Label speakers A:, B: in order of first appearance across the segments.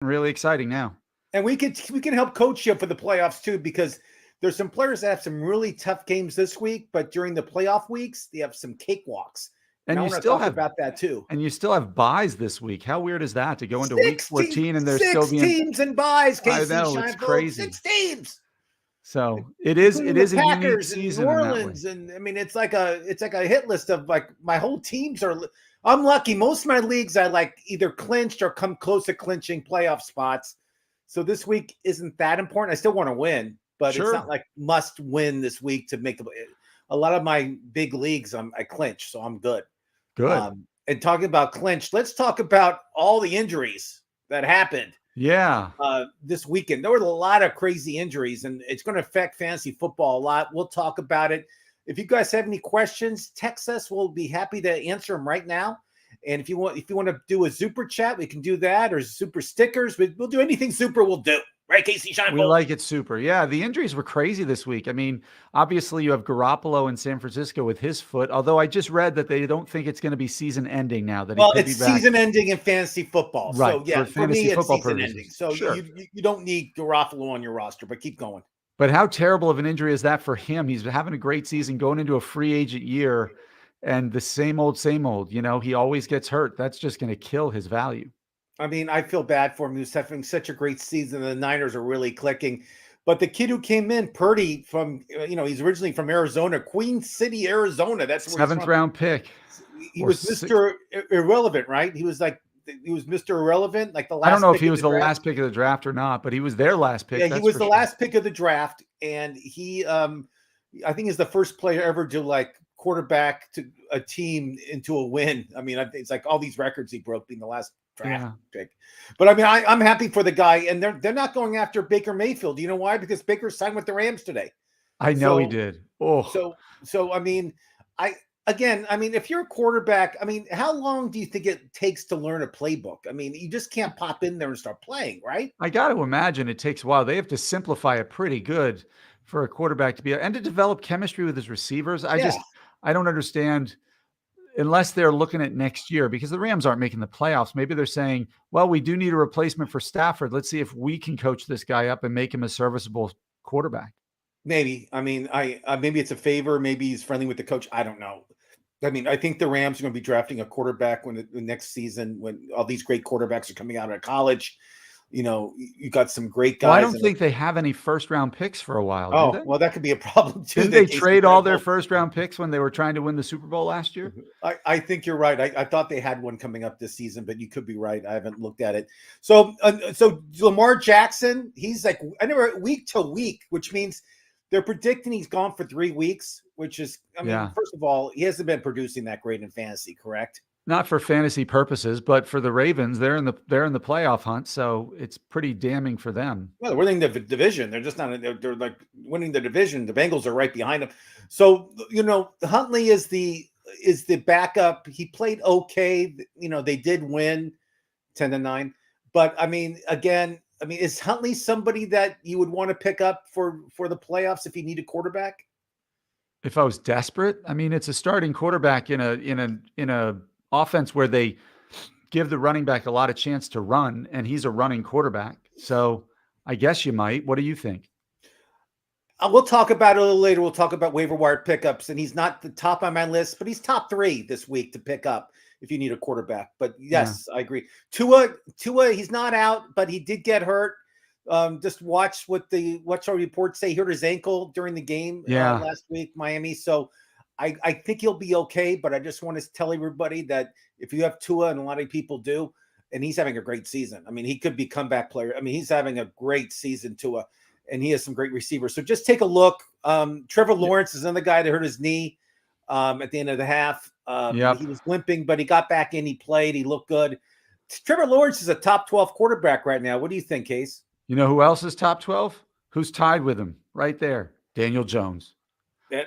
A: really exciting now.
B: And we can help coach you for the playoffs too, because there's some players that have some really tough games this week, but during the playoff weeks, they have some cakewalks. And I want to talk about that too.
A: And you still have buys this week. How weird is that to go into week 14 and there's still being
B: 6 teams and buys, Kasey?
A: I know, it's crazy.
B: 6 teams.
A: So it is a unique season.
B: New Orleans, and I mean it's like a hit list of like my whole teams are. I'm lucky. Most of my leagues I like either clinched or come close to clinching playoff spots. So this week isn't that important. I still want to win, but It's not like must win this week to make a lot of my big leagues. I clinch, so I'm good.
A: Good.
B: And talking about clinch, let's talk about all the injuries that happened.
A: Yeah.
B: This weekend, there were a lot of crazy injuries, and it's going to affect fantasy football a lot. We'll talk about it. If you guys have any questions, text us. We'll be happy to answer them right now. And if you want to do a super chat, we can do that, or super stickers. We'll do anything super. We'll do. Right, Kasey?
A: We like it super. Yeah, the injuries were crazy this week. I mean, obviously you have Garoppolo in San Francisco with his foot, although I just read that they don't think it's going to be season ending now.
B: It's season ending in fantasy football.
A: Right.
B: So, yeah, for me, it's season
A: purposes.
B: ending. So you don't need Garoppolo on your roster, but keep going.
A: But how terrible of an injury is that for him? He's having a great season going into a free agent year, and the same old, he always gets hurt. That's just going to kill his value.
B: I mean, I feel bad for him. He was having such a great season. The Niners are really clicking. But the kid who came in, Purdy, from, he's originally from Arizona, Queen City, Arizona. That's where
A: 7th round pick.
B: He was Mr. Irrelevant, right? He was Mr. Irrelevant, like the last.
A: I don't know if he was the last pick of the draft or not, but he was their last pick.
B: Yeah, he was the last pick of the draft. And he, I think, is the first player ever to quarterback to a team into a win. I mean, it's like all these records he broke being the last draft pick. But I mean, I'm happy for the guy, and they're not going after Baker Mayfield. Do you know why? Because Baker signed with the Rams today.
A: I know he did. Oh,
B: so I mean, if you're a quarterback, I mean, how long do you think it takes to learn a playbook? I mean, you just can't pop in there and start playing, right?
A: I got to imagine it takes a while. They have to simplify it pretty good for a quarterback to be and to develop chemistry with his receivers. I don't understand. Unless they're looking at next year, because the Rams aren't making the playoffs. Maybe they're saying, well, we do need a replacement for Stafford. Let's see if we can coach this guy up and make him a serviceable quarterback.
B: Maybe. I mean, maybe it's a favor. Maybe he's friendly with the coach. I don't know. I mean, I think the Rams are going to be drafting a quarterback when the next season, when all these great quarterbacks are coming out of college. You got some great guys.
A: Well, I don't think they have any first-round picks for a while.
B: Oh, well, that could be a problem too.
A: Didn't they trade all their first-round picks when they were trying to win the Super Bowl last year?
B: I think you're right. I thought they had one coming up this season, but you could be right. I haven't looked at it. So Lamar Jackson, he's week to week, which means they're predicting he's gone for 3 weeks, which is, first of all, he hasn't been producing that great in fantasy, correct?
A: Not for fantasy purposes, but for the Ravens, they're in the playoff hunt, so it's pretty damning for them.
B: Well, they're winning the division. They're just not. They're like winning the division. The Bengals are right behind them. So Huntley is the backup. He played okay. They did win 10-9, but I mean, is Huntley somebody that you would want to pick up for the playoffs if you need a quarterback?
A: If I was desperate, I mean, it's a starting quarterback in a offense where they give the running back a lot of chance to run, and he's a running quarterback. So I guess you might. What do you think?
B: We'll talk about it a little later. We'll talk about waiver wire pickups, and he's not the top on my list, but he's top 3 this week to pick up if you need a quarterback. But yes, I agree. Tua, he's not out, but he did get hurt. Just watch what our reports say. He hurt his ankle during the game last week, Miami. So I think he'll be okay, but I just want to tell everybody that if you have Tua, and a lot of people do, and he's having a great season. I mean, he could be comeback player. I mean, he's having a great season, Tua, and he has some great receivers. So just take a look. Trevor Lawrence is another guy that hurt his knee at the end of the half. He was limping, but he got back in. He played. He looked good. Trevor Lawrence is a top 12 quarterback right now. What do you think, Case?
A: You know who else is top 12? Who's tied with him right there? Daniel Jones.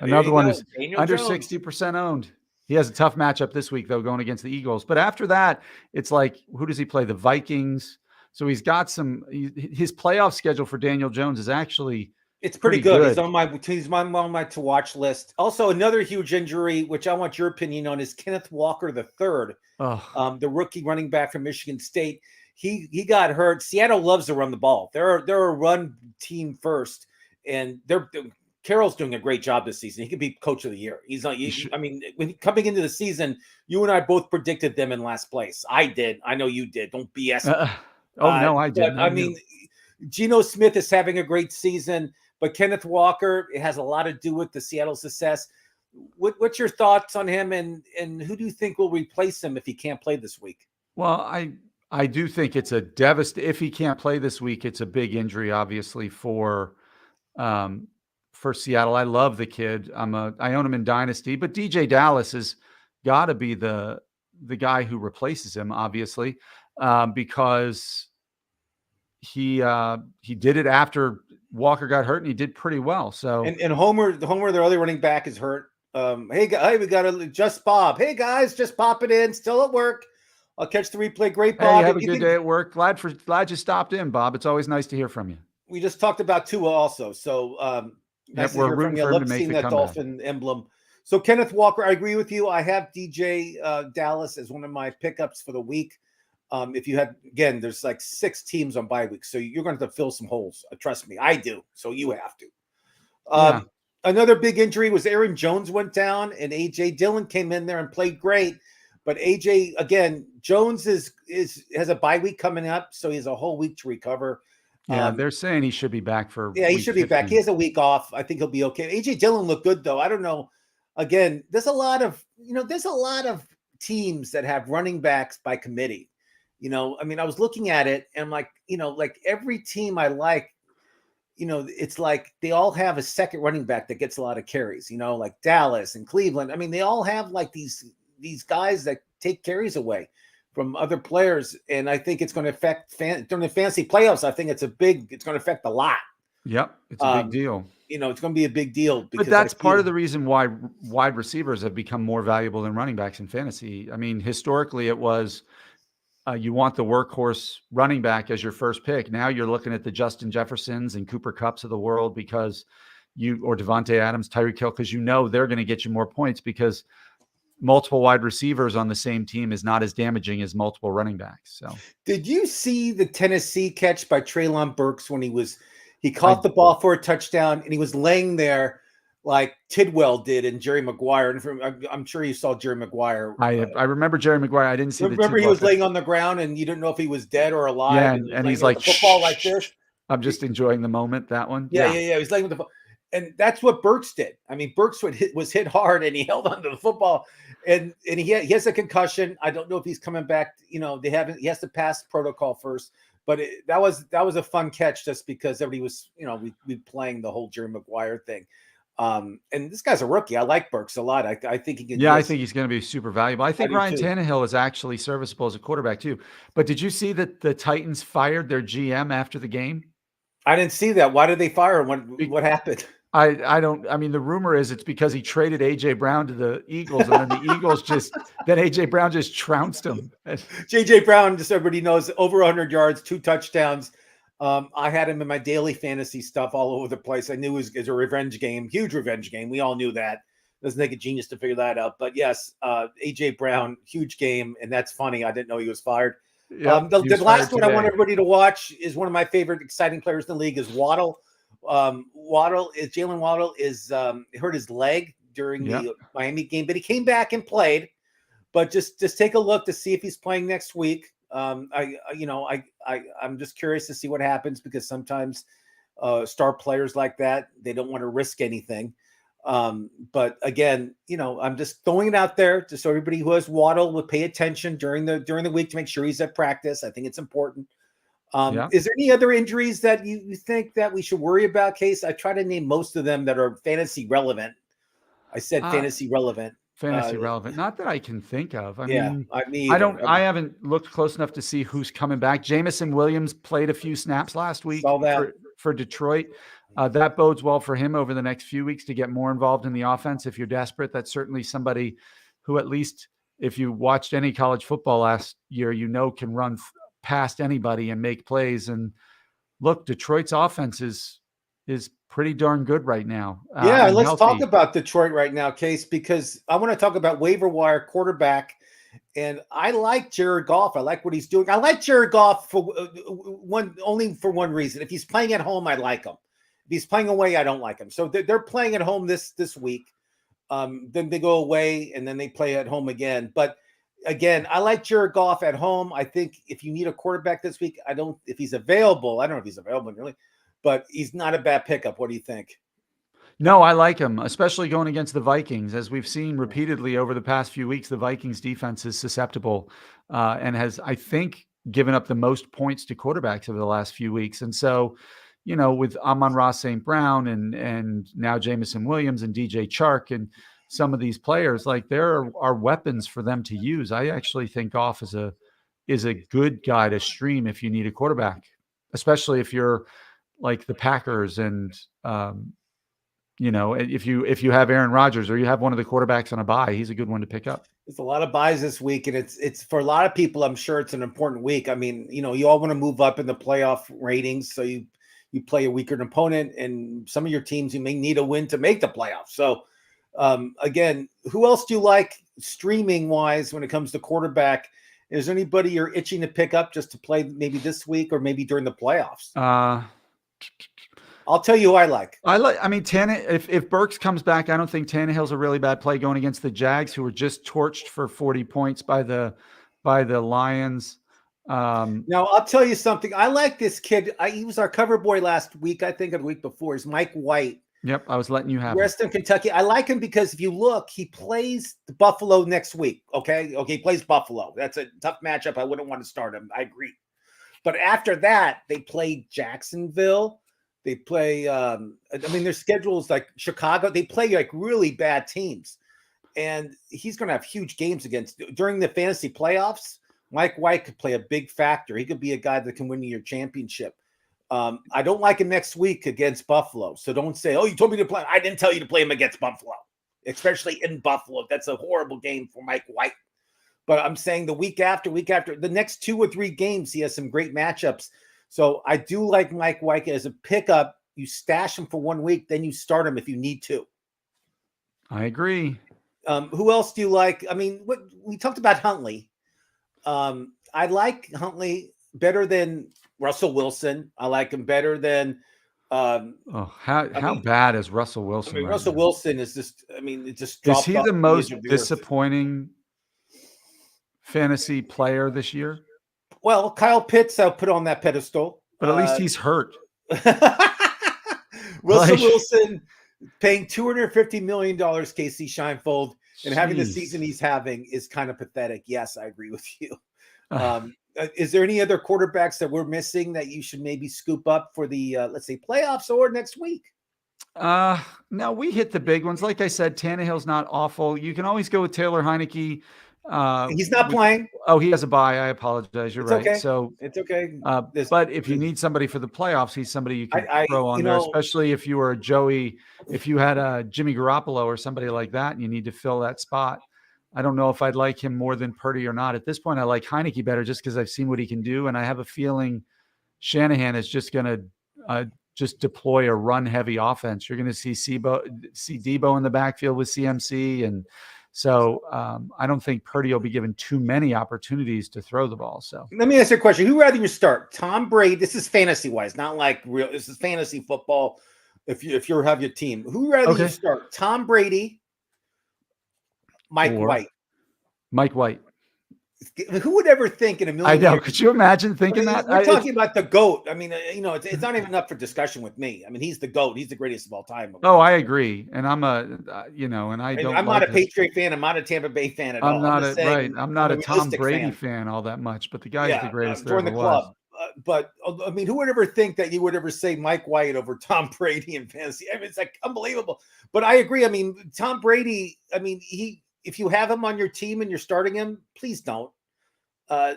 A: Another one is under 60% owned. He has a tough matchup this week, though, going against the Eagles. But after that, it's like, who does he play? The Vikings. So he's got his playoff schedule for Daniel Jones is actually
B: it's pretty good. He's on my to watch list. Also, another huge injury, which I want your opinion on, is Kenneth Walker III, the rookie running back from Michigan State. he got hurt. Seattle loves to run the ball. They're a run team first, and Carroll's doing a great job this season. He could be coach of the year. He's not. I mean, when coming into the season, you and I both predicted them in last place. I did. I know you did. Don't BS me.
A: No, I didn't.
B: I mean, Geno Smith is having a great season, but Kenneth Walker, it has a lot to do with the Seattle success. What's your thoughts on him, and who do you think will replace him if he can't play this week?
A: Well, I do think it's a if he can't play this week, it's a big injury, obviously, for Seattle. I love the kid. I own him in Dynasty, but DJ Dallas has got to be the guy who replaces him, obviously, because he did it after Walker got hurt, and he did pretty well. So
B: and Homer, their other running back, is hurt. Hey, we got to just Bob. Hey guys, just pop it in. Still at work. I'll catch the replay. Great, Bob.
A: Hey, have a good day at work. Glad you stopped in, Bob. It's always nice to hear from you.
B: We just talked about Tua also, so nice to hear from you. I love seeing that Dolphin emblem. So Kenneth Walker, I agree with you. I have DJ Dallas as one of my pickups for the week. If you had, again, there's like 6 teams on bye week, so you're going to have to fill some holes. Trust me, I do. So you have to. Another big injury was Aaron Jones went down, and AJ Dillon came in there and played great. But AJ, again, Jones has a bye week coming up, so he has a whole week to recover.
A: Yeah, they're saying he should be back for.
B: Yeah, he should be back. He has a week off. I think he'll be okay. AJ Dillon looked good though. I don't know. Again, there's a lot of teams that have running backs by committee. I mean, I was looking at it and I'm like, like every team I like, it's like they all have a second running back that gets a lot of carries, like Dallas and Cleveland. I mean, they all have like these guys that take carries away from other players. And I think it's going to affect during the fantasy playoffs. I think it's going to affect a lot.
A: Yep. It's a big deal.
B: It's going to be a big deal.
A: But that's part of the reason why wide receivers have become more valuable than running backs in fantasy. I mean, historically it was, you want the workhorse running back as your first pick. Now you're looking at the Justin Jeffersons and Cooper Kupps of the world or Devontae Adams, Tyreek Hill, because they're going to get you more points, because multiple wide receivers on the same team is not as damaging as multiple running backs. So, did
B: you see the Tennessee catch by Treylon Burks when he caught the ball for a touchdown and he was laying there like Tidwell did and Jerry Maguire? And I'm sure you saw Jerry Maguire.
A: I remember Jerry Maguire. I didn't see.
B: Remember he was laying on the ground and you didn't know if he was dead or alive.
A: Yeah, and he's like
B: football like this.
A: I'm just enjoying the moment. That one.
B: Yeah. He's laying with the football. And that's what Burks did. I mean, Burks was hit hard and he held onto the football, and he has a concussion. I don't know if he's coming back. He has to pass protocol first, but that was a fun catch just because everybody was, we playing the whole Jerry Maguire thing. And this guy's a rookie. I like Burks a lot. I think he can.
A: Yeah, I think he's going to be super valuable. I think Ryan Tannehill is actually serviceable as a quarterback too. But did you see that the Titans fired their GM after the game?
B: I didn't see that. Why did they fire him? What happened?
A: I mean, the rumor is it's because he traded AJ Brown to the Eagles, and then the Eagles then AJ Brown just trounced him.
B: JJ Brown, just so everybody knows, over 100 yards, 2 touchdowns. I had him in my daily fantasy stuff all over the place. I knew it was a revenge game, huge revenge game. We all knew that. It doesn't take a genius to figure that out. But yes, AJ Brown, huge game, and that's funny. I didn't know he was fired. Yep, the last one I want everybody to watch is one of my favorite exciting players in the league is Waddle. Jalen Waddle hurt his leg during the Miami game, but he came back and played. But just take a look to see if he's playing next week. I'm just curious to see what happens, because sometimes star players like that, they don't want to risk anything. But again, I'm just throwing it out there just so everybody who has Waddle will pay attention during the week to make sure he's at practice. I think it's important. Is there any other injuries that you think that we should worry about, Case? I try to name most of them that are fantasy relevant. I said fantasy relevant.
A: Fantasy relevant. Not that I can think of. I haven't looked close enough to see who's coming back. Jamison Williams played a few snaps last week for Detroit. That bodes well for him over the next few weeks to get more involved in the offense. If you're desperate, that's certainly somebody who, at least if you watched any college football last year, can run past anybody and make plays. And look, Detroit's offense is pretty darn good right now.
B: Let's talk about Detroit right now, Case, because I want to talk about waiver wire quarterback. And I like Jared Goff. I like what he's doing. I like Jared Goff for only for one reason. If he's playing at home, I like him. If he's playing away, I don't like him. So they're playing at home this week. Then they go away and then they play at home again. But again, I like Jared Goff at home. I think if you need a quarterback this week, if he's available, I don't know if he's available really, but he's not a bad pickup. What do you think?
A: No, I like him, especially going against the Vikings. As we've seen repeatedly over the past few weeks, the Vikings defense is susceptible and has, I think, given up the most points to quarterbacks over the last few weeks. And so, with Amon-Ra St. Brown and now Jameson Williams and DJ Chark and some of these players, like there are weapons for them to use. I actually think Goff is a good guy to stream if you need a quarterback, especially if you're like the Packers and if you have Aaron Rodgers or you have one of the quarterbacks on a bye, he's a good one to pick up.
B: There's a lot of buys this week, and it's for a lot of people. I'm sure it's an important week. I mean, you all want to move up in the playoff ratings, so you play a weaker opponent, and some of your teams you may need a win to make the playoffs. So, again, who else do you like streaming wise when it comes to quarterback? Is there anybody you're itching to pick up just to play maybe this week or maybe during the playoffs? I'll tell you who I like.
A: I mean, if Burks comes back, I don't think Tannehill's a really bad play going against the Jags, who were just torched for 40 points by the Lions.
B: Now, I'll tell you something. I like this kid. He was our cover boy last week, I think, or the week before. He's Mike White.
A: Yep, I was letting you have
B: Western Kentucky. I like him because if you look, he plays the Buffalo next week. Okay, he plays Buffalo. That's a tough matchup. I wouldn't want to start him. I agree. But after that, they play Jacksonville. They play, their schedules like Chicago. They play like really bad teams. And he's going to have huge games during the fantasy playoffs. Mike White could play a big factor. He could be a guy that can win you your championship. I don't like him next week against Buffalo. So don't say, oh, you told me to play. I didn't tell you to play him against Buffalo, especially in Buffalo. That's a horrible game for Mike White. But I'm saying the week after, the next 2 or 3 games, he has some great matchups. So I do like Mike White as a pickup. You stash him for 1 week, then you start him if you need to.
A: I agree.
B: Who else do you like? I mean, we talked about Huntley. I like Huntley better than Russell Wilson. I like him better than.
A: How bad is Russell Wilson? Right
B: Russell
A: now?
B: Wilson is just. I mean, it just.
A: Is he the most disappointing fantasy player this year?
B: Well, Kyle Pitts, I'll put on that pedestal.
A: But at least he's hurt.
B: Russell Wilson paying $250 million, Kasey Scheinfeld, and having the season he's having is kind of pathetic. Yes, I agree with you. Is there any other quarterbacks that we're missing that you should maybe scoop up for the, let's say, playoffs or next week?
A: No, we hit the big ones. Like I said, Tannehill's not awful. You can always go with Taylor Heineke.
B: He's not playing.
A: Oh, he has a bye. I apologize. You're right.
B: Okay.
A: So
B: it's okay.
A: But if you need somebody for the playoffs, he's somebody you can throw on there, especially if you were if you had a Jimmy Garoppolo or somebody like that, and you need to fill that spot. I don't know if I'd like him more than Purdy or not. At this point, I like Heineke better just because I've seen what he can do. And I have a feeling Shanahan is just going to just deploy a run-heavy offense. You're going to see Debo in the backfield with CMC. And so I don't think Purdy will be given too many opportunities to throw the ball. So
B: let me ask you a question. Who rather you start? Tom Brady. This is fantasy-wise, not like real. This is fantasy football. If you have your team, who rather you start? Tom Brady, Mike White.
A: Mike White.
B: Who would ever think in a million
A: I know.
B: years?
A: Could you imagine thinking that?
B: We're talking about the GOAT. I mean, it's not even up for discussion with me. I mean, he's the GOAT. He's the greatest of all time.
A: Oh, I agree. And I'm
B: I'm not a Patriot fan. I'm not a Tampa Bay fan at all.
A: I'm not a Tom Brady fan all that much, but the guy's the greatest there ever was.
B: Club. But I mean, who would ever think that you would ever say Mike White over Tom Brady in fantasy? I mean, it's like unbelievable. But I agree. I mean, Tom Brady, if you have him on your team and you're starting him, please don't.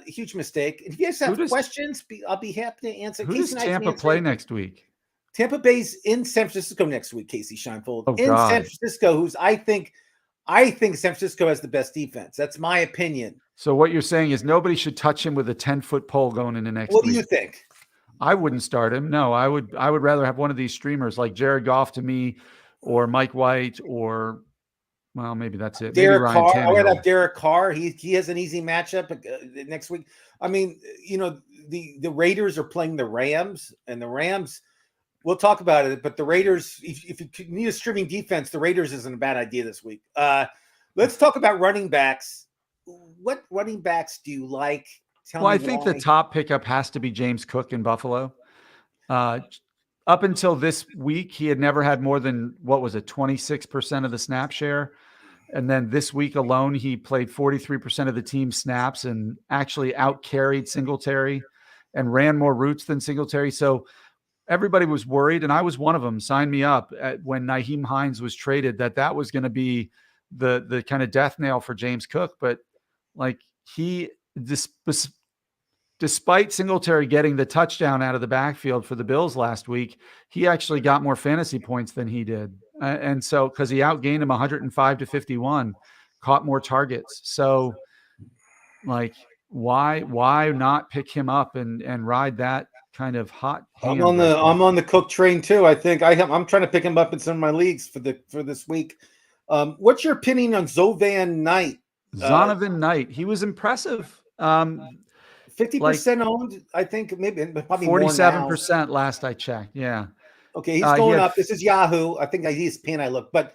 B: Huge mistake. If you guys have questions, I'll be happy to answer.
A: Who does Tampa play next week?
B: Tampa Bay's in San Francisco next week, Kasey Scheinfeld. San Francisco, who's I think San Francisco has the best defense. That's my opinion.
A: So what you're saying is nobody should touch him with a 10-foot pole going into next week.
B: What do you think?
A: I wouldn't start him. No, I would rather have one of these streamers like Jared Goff to me, or Mike White, or Well, maybe that's it. Maybe
B: Derek
A: Ryan
B: Carr. I would
A: Tannehill.
B: have Derek Carr. He has an easy matchup next week. I mean, the Raiders are playing the Rams, and the Rams. We'll talk about it, but the Raiders. If you need a streaming defense, the Raiders isn't a bad idea this week. Let's talk about running backs. What running backs do you like? Tell me
A: I think
B: why.
A: the top pickup has to be James Cook in Buffalo. Up until this week, he had never had more than 26% of the snap share. And then this week alone, he played 43% of the team snaps and actually out-carried Singletary and ran more routes than Singletary. So everybody was worried, and I was one of them. Sign me up when Nyheim Hines was traded, that was going to be the kind of death nail for James Cook. But like despite Singletary getting the touchdown out of the backfield for the Bills last week, he actually got more fantasy points than he did. And so, because he outgained him 105-51, caught more targets. So, like, why not pick him up and ride that kind of hot hand?
B: I'm on the Cook train too. I think I'm trying to pick him up in some of my leagues for this week. What's your opinion on Zovan Knight?
A: Zonovan Knight, he was impressive.
B: 50% owned, I think, maybe probably
A: 47% last I checked. Yeah.
B: Okay, he's going up. This is Yahoo. I think he's paying. I look, but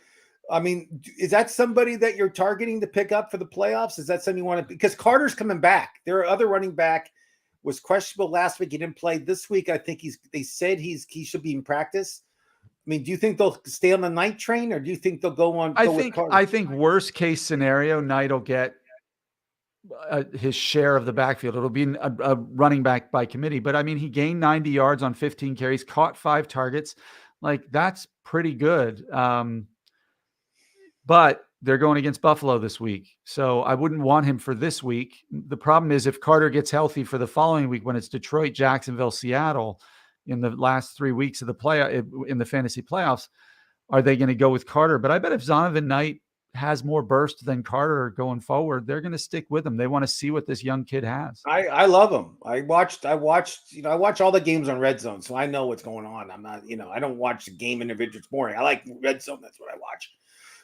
B: I mean, is that somebody that you're targeting to pick up for the playoffs? Is that something you want to? Because Carter's coming back. There are other running back was questionable last week. He didn't play this week. I think they said he should be in practice. I mean, do you think they'll stay on the Knight train, or do you think they'll go on?
A: I think worst case scenario, Knight will get his share of the backfield. It'll be a running back by committee. But I mean, he gained 90 yards on 15 carries, caught 5 targets. Like, that's pretty good. But they're going against Buffalo this week, so I wouldn't want him for this week. The problem is if Carter gets healthy for the following week, when it's Detroit, Jacksonville, Seattle in the last 3 weeks of in the fantasy playoffs, are they going to go with Carter? But I bet if Zonovan Knight has more burst than Carter going forward, they're going to stick with him. They want to see what this young kid has.
B: I love him. I watch all the games on Red Zone, so I know what's going on. I'm not, I don't watch the game individually. It's boring. I like Red Zone. That's what I watch.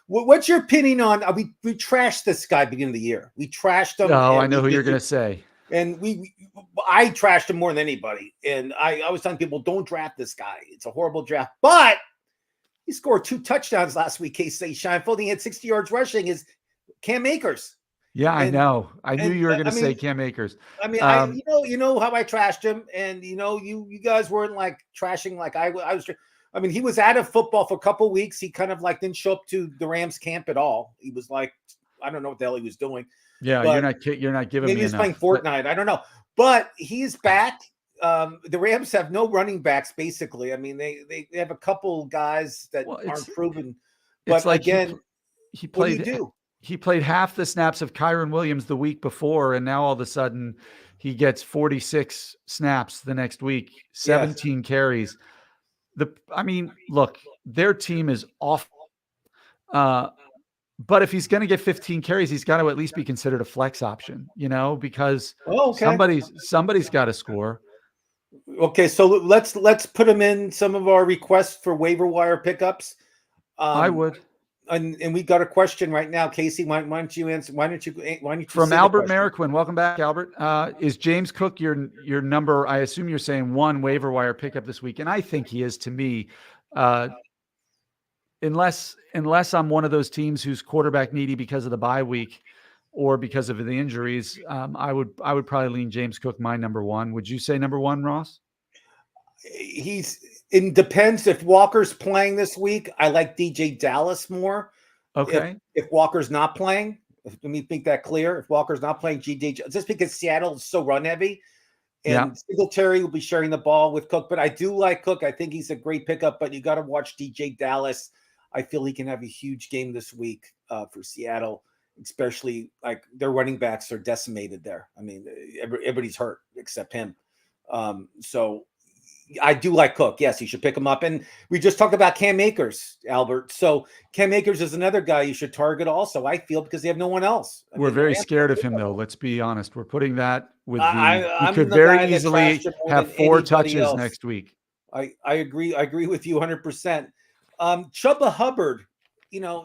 B: What's your opinion on? We trashed this guy beginning of the year. We trashed him.
A: Oh, I know who you're going to say.
B: And I trashed him more than anybody. And I was telling people, don't draft this guy. It's a horrible draft. But he scored 2 touchdowns last week. Casey Scheinfeld. He had 60 yards rushing. Is Cam Akers?
A: Yeah, I know. I knew you were going to say Cam Akers.
B: I mean, you know how I trashed him, and you guys weren't like trashing like I was. I mean, he was out of football for a couple of weeks. He kind of like didn't show up to the Rams camp at all. He was like, I don't know what the hell he was doing.
A: Yeah, you're not giving
B: maybe
A: me
B: he's
A: enough,
B: playing Fortnite. I don't know, but he's back. The Rams have no running backs basically. I mean, they have a couple guys that aren't proven. But
A: it's like
B: again,
A: he played.
B: What do you do?
A: He played half the snaps of Kyron Williams the week before, and now all of a sudden he gets 46 snaps the next week, 17 carries. I mean, look, their team is awful. But if he's going to get 15 carries, he's got to at least be considered a flex option, because somebody's got to score.
B: Okay, so let's put him in some of our requests for waiver wire pickups.
A: I would.
B: And we got a question right now, Casey. Why don't you answer? Why don't you
A: from Albert Merriquin? Welcome back, Albert. Is James Cook your number? I assume you're saying 1 waiver wire pickup this week, and I think he is to me. Unless I'm one of those teams who's quarterback needy because of the bye week or because of the injuries, I would probably lean James Cook my number 1. Would you say number 1, Ross?
B: It depends if Walker's playing this week. I like DJ Dallas more.
A: Okay.
B: If Walker's not playing, let me make that clear. If Walker's not playing, just because Seattle is so run heavy, and Singletary will be sharing the ball with Cook. But I do like Cook. I think he's a great pickup. But you got to watch DJ Dallas. I feel he can have a huge game this week for Seattle, especially like their running backs are decimated there. I mean, everybody's hurt except him. So I do like Cook. Yes, you should pick him up. And we just talked about Cam Akers, Albert. So Cam Akers is another guy you should target also, I feel, because they have no one else.
A: We're very scared of him, though. Let's be honest. We're putting that with he could very easily have 4 touches next week.
B: I agree. I agree with you 100%. Chuba Hubbard,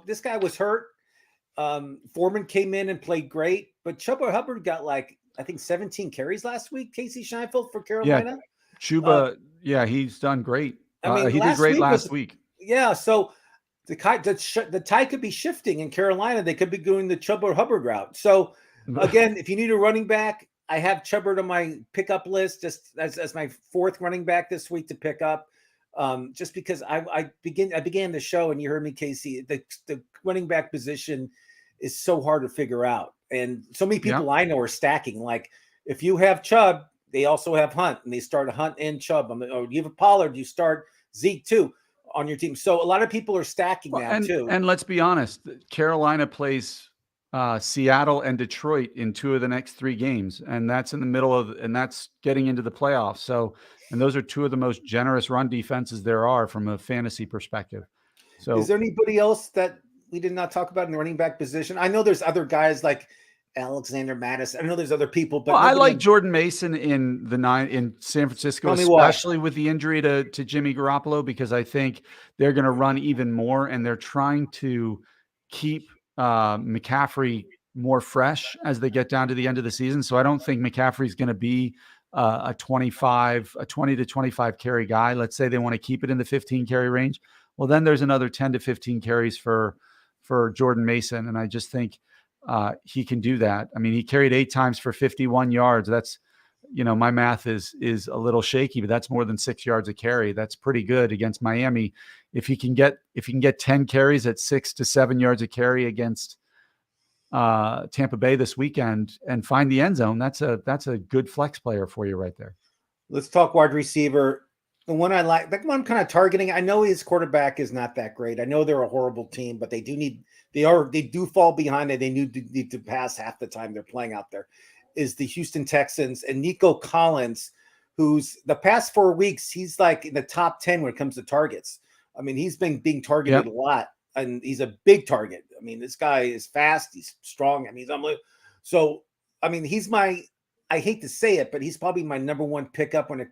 B: this guy was hurt. Foreman came in and played great, but Chuba Hubbard got like, I think 17 carries last week. Casey Scheinfeld for
A: Yeah,
B: Carolina.
A: Chuba. Yeah, he's done great.
B: I mean,
A: He did
B: last
A: great
B: week
A: last
B: was,
A: week.
B: yeah. So the tide could be shifting in Carolina. They could be going the Chuba Hubbard route. So again, if you need a running back, I have Chubbard on my pickup list just as my fourth running back this week to pick up. Just because I began the show and you heard me, Casey, the running back position is so hard to figure out. And so many people I know are stacking. Like if you have Chubb, they also have Hunt and they start Hunt and Chubb. You have a Pollard, you start Zeke too on your team. So a lot of people are stacking now too.
A: And let's be honest, Carolina plays Seattle and Detroit in 2 of the next 3 games, and that's in the middle of, and that's getting into the playoffs. So, and those are 2 of the most generous run defenses there are from a fantasy perspective. So,
B: is there anybody else that we did not talk about in the running back position? I know there's other guys like Alexander Mattis. I know there's other people, but
A: I like Jordan Mason in San Francisco, especially with the injury to Jimmy Garoppolo, because I think they're going to run even more, and they're trying to keep McCaffrey more fresh as they get down to the end of the season. So I don't think McCaffrey's going to be a 20 to 25 carry guy. Let's say they want to keep it in the 15 carry range. Well, then there's another 10 to 15 carries for Jordan Mason, and I just think he can do that. I mean, he carried 8 times for 51 yards. That's, my math is a little shaky, but that's more than 6 yards a carry. That's pretty good against Miami. If he can get 10 carries at 6 to 7 yards a carry against Tampa Bay this weekend and find the end zone, that's a good flex player for you right there.
B: Let's talk wide receiver. The one I like, the one I'm kind of targeting, I know his quarterback is not that great. I know they're a horrible team, but they do fall behind and they need to pass half the time they're playing out there, is the Houston Texans and Nico Collins, who's the past 4 weeks, he's like in the top 10 when it comes to targets. I mean, he's been being targeted a lot, and he's a big target. I mean, this guy is fast, he's strong, I mean, he's unbelievable. So, I mean, I hate to say it, but he's probably my number one pickup when it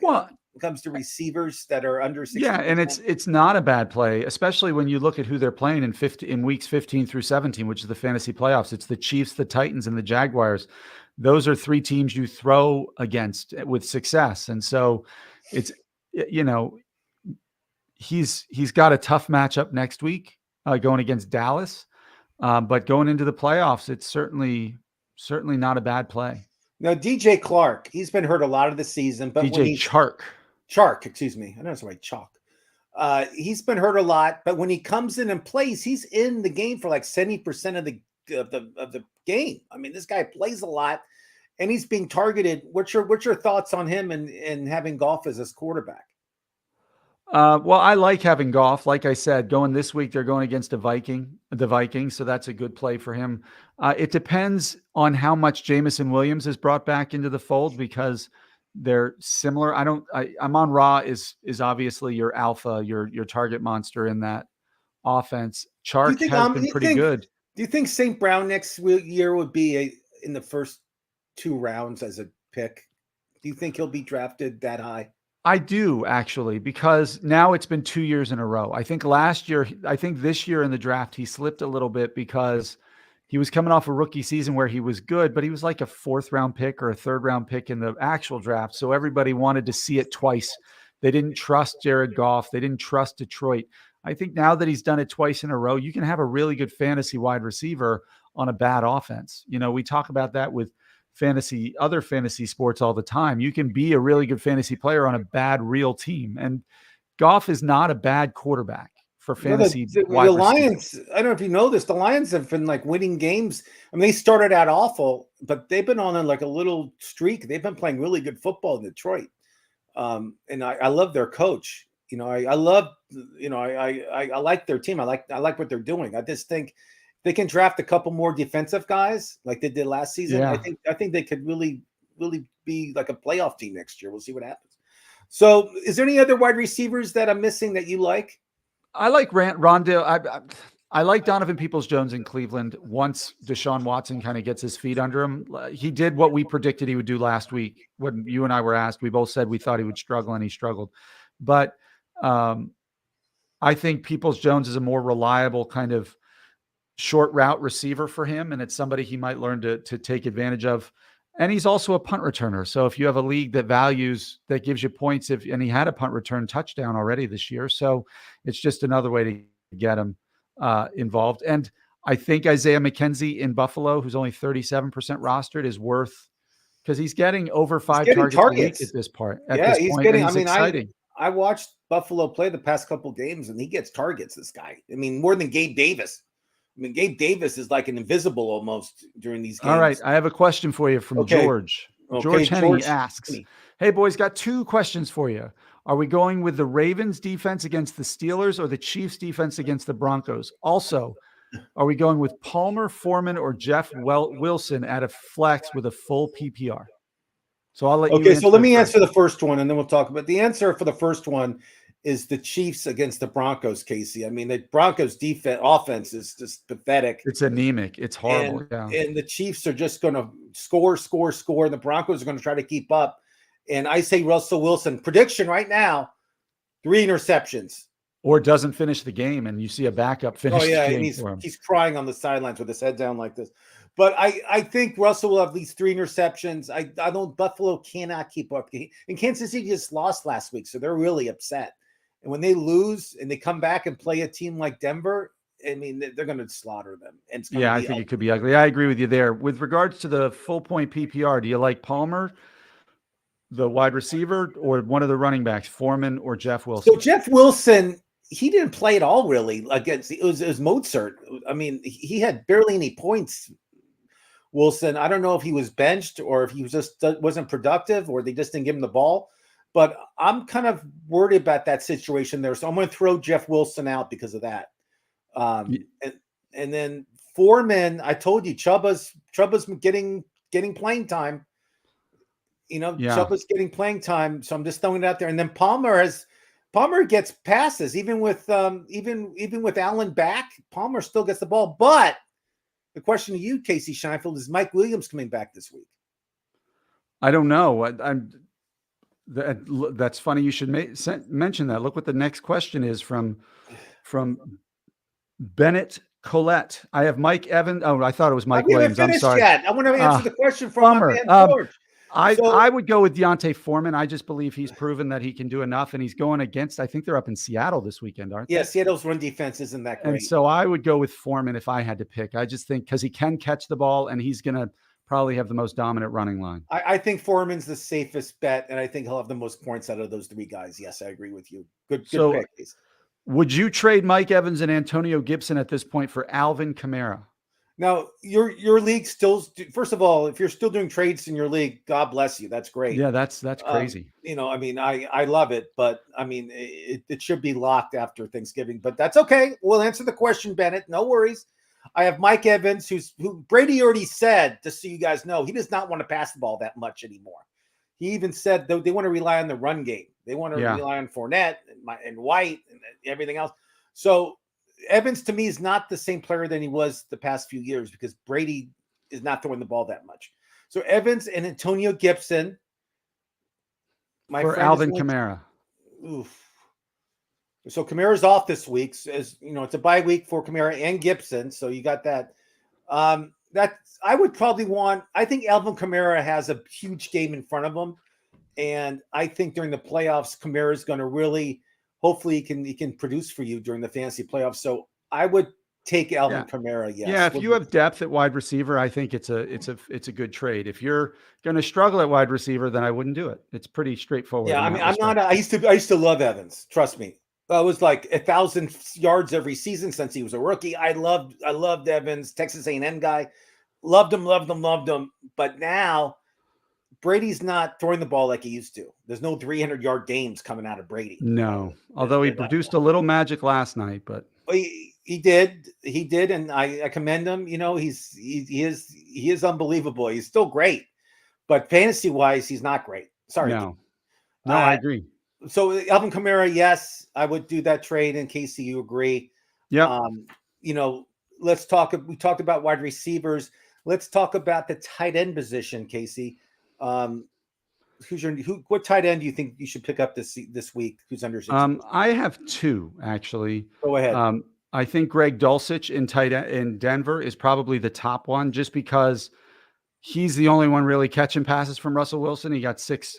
B: comes to receivers that are under 60%.
A: Yeah, and it's not a bad play, especially when you look at who they're playing in weeks 15 through 17, which is the fantasy playoffs. It's the Chiefs, the Titans, and the Jaguars. Those are 3 teams you throw against with success. And so it's, he's got a tough matchup next week going against Dallas. But going into the playoffs, it's certainly not a bad play.
B: Now, DJ Clark, he's been hurt a lot of the season, but Chark, excuse me. I know it's right, Chalk. He's been hurt a lot, but when he comes in and plays, he's in the game for like 70% of the game. I mean, this guy plays a lot, and he's being targeted. What's your thoughts on him and having Goff as his quarterback?
A: Well, I like having Goff. Like I said, going this week, they're going against the Vikings, so that's a good play for him. It depends on how much Jameson Williams is brought back into the fold, because they're similar. Amon-Ra is obviously your alpha, your target monster in that offense. Chark has been pretty good.
B: Do you think St. Brown next year would be in the first 2 rounds as a pick? Do you think he'll be drafted that high?
A: I do, actually, because now it's been 2 years in a row. I think this year in the draft, he slipped a little bit because he was coming off a rookie season where he was good, but he was like a 4th round pick or a 3rd round pick in the actual draft. So everybody wanted to see it twice. They didn't trust Jared Goff. They didn't trust Detroit. I think now that he's done it twice in a row, you can have a really good fantasy wide receiver on a bad offense. We talk about that with other fantasy sports all the time. You can be a really good fantasy player on a bad real team. And Goff is not a bad quarterback for fantasy.
B: The Lions, I don't know if you know this, the Lions have been like winning games. I mean, they started out awful, but they've been on like a little streak. They've been playing really good football in Detroit. And I love their coach. I like their team. I like what they're doing. I just think they can draft a couple more defensive guys like they did last season. Yeah. I think they could really, really be like a playoff team next year. We'll see what happens. So is there any other wide receivers that I'm missing that you like?
A: I like Rondale. I like Donovan Peoples-Jones in Cleveland. Once Deshaun Watson kind of gets his feet under him, he did what we predicted he would do last week. When you and I were asked, we both said we thought he would struggle, and he struggled. But I think Peoples-Jones is a more reliable kind of short route receiver for him, and it's somebody he might learn to take advantage of. And he's also a punt returner. So if you have a league that gives you points, and he had a punt return touchdown already this year. So it's just another way to get him involved. And I think Isaiah McKenzie in Buffalo, who's only 37% rostered, is worth, because he's getting over 5 targets a week at this point.
B: He's getting,
A: and he's exciting.
B: I watched Buffalo play the past couple games, and he gets targets, this guy. I mean, more than Gabe Davis. I mean, Gabe Davis is like an invisible almost during these games.
A: All right. I have a question for you from George. George Henny asks, hey, boys, got 2 questions for you. Are we going with the Ravens defense against the Steelers or the Chiefs defense against the Broncos? Also, are we going with Palmer, Foreman, or Jeff Wilson at a flex with a full PPR? So I'll let you answer.
B: Okay, so let me answer the first one, and then we'll talk about the answer for the first one. Is the Chiefs against the Broncos, Kasey? I mean, the Broncos offense is just pathetic.
A: It's anemic. It's horrible.
B: And the Chiefs are just going to score. And the Broncos are going to try to keep up. And I say Russell Wilson, prediction right now, 3 interceptions.
A: Or doesn't finish the game, and you see a backup finish the game
B: and he's crying on the sidelines with his head down like this. But I think Russell will have these 3 interceptions. I don't. Buffalo cannot keep up. And Kansas City just lost last week, so they're really upset. And when they lose and they come back and play a team like Denver, I mean, they're going to slaughter them. And
A: I think it could be ugly. I agree with you there. With regards to the full point PPR, do you like Palmer, the wide receiver, or one of the running backs, Foreman or Jeff Wilson?
B: So Jeff Wilson, he didn't play at all really against it was Mozart. I mean, he had barely any points. Wilson, I don't know if he was benched or if he was just wasn't productive or they just didn't give him the ball. But I'm kind of worried about that situation there. So I'm going to throw Jeff Wilson out because of that. And then Foreman, I told you, Chuba's getting playing time. Chuba's getting playing time. So I'm just throwing it out there. And then Palmer gets passes, even with Allen back. Palmer still gets the ball. But the question to you, Kasey Scheinfeld, is Mike Williams coming back this week?
A: I don't know. That's funny. You should mention that. Look what the next question is from Bennett Colette. I have Mike Evans. Oh, I thought it was Mike Williams. I'm sorry.
B: Yet. I want to answer the question from my man George.
A: I would go with Deontay Foreman. I just believe he's proven that he can do enough, and he's going against, I think they're up in Seattle this weekend, aren't they?
B: Yeah, Seattle's run defense isn't that great.
A: And so I would go with Foreman if I had to pick. I just think because he can catch the ball, and he's going to probably have the most dominant running line.
B: I think Foreman's the safest bet, and I think he'll have the most points out of those 3 guys. Yes, I agree with you. Good pick.
A: Would you trade Mike Evans and Antonio Gibson at this point for Alvin Kamara?
B: Now, your league still, first of all, if you're still doing trades in your league, God bless you. That's great.
A: Yeah, that's crazy.
B: I mean, I love it, but I mean, it should be locked after Thanksgiving, but that's okay. We'll answer the question, Bennett. No worries. I have Mike Evans, who Brady already said, just so you guys know, he does not want to pass the ball that much anymore. He even said they want to rely on the run game. They want to rely on Fournette and White and everything else. So Evans, to me, is not the same player than he was the past few years because Brady is not throwing the ball that much. So Evans and Antonio Gibson.
A: For Alvin Kamara.
B: Oof. So Kamara's off this week. As you know, it's a bye week for Kamara and Gibson. So you got that. I would probably want. I think Alvin Kamara has a huge game in front of him, and I think during the playoffs, Kamara is going to really. Hopefully, he can produce for you during the fantasy playoffs. So I would take Alvin Kamara. Yes.
A: Yeah, if you have depth at wide receiver, I think it's a good trade. If you're going to struggle at wide receiver, then I wouldn't do it. It's pretty straightforward.
B: Yeah, I mean, I'm not. I used to love Evans. Trust me. It was like 1,000 yards every season since he was a rookie. I loved Evans, Texas A&M guy. Loved him. But now Brady's not throwing the ball like he used to. There's no 300-yard games coming out of Brady.
A: No, although he produced a little magic last night, but
B: he did, and I commend him. You know, he is unbelievable. He's still great, but fantasy wise, he's not great. Sorry.
A: No, I agree.
B: So Alvin Kamara, yes, I would do that trade. In case you agree.
A: Yeah.
B: Let's talk. We talked about wide receivers. Let's talk about the tight end position, Kasey. What tight end do you think you should pick up this week? Who's under 6?
A: I have 2 actually.
B: Go ahead.
A: I think Greg Dulcich in Denver is probably the top one, just because he's the only one really catching passes from Russell Wilson. He got six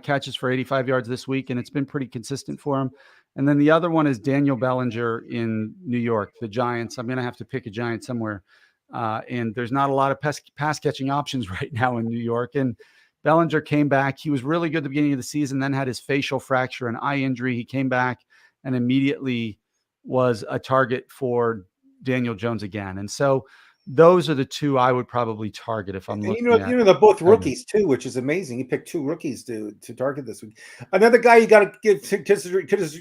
A: catches for 85 yards this week, and it's been pretty consistent for him. And then the other one is Daniel Bellinger in New York, the Giants. I'm going to have to pick a Giant somewhere. And there's not a lot of pass catching options right now in New York. And Bellinger came back. He was really good at the beginning of the season, then had his facial fracture and eye injury. He came back and immediately was a target for Daniel Jones again. And so those are the two I would probably target if I'm looking at.
B: They're both rookies too, which is amazing. He picked two rookies to target this week. Another guy you got to give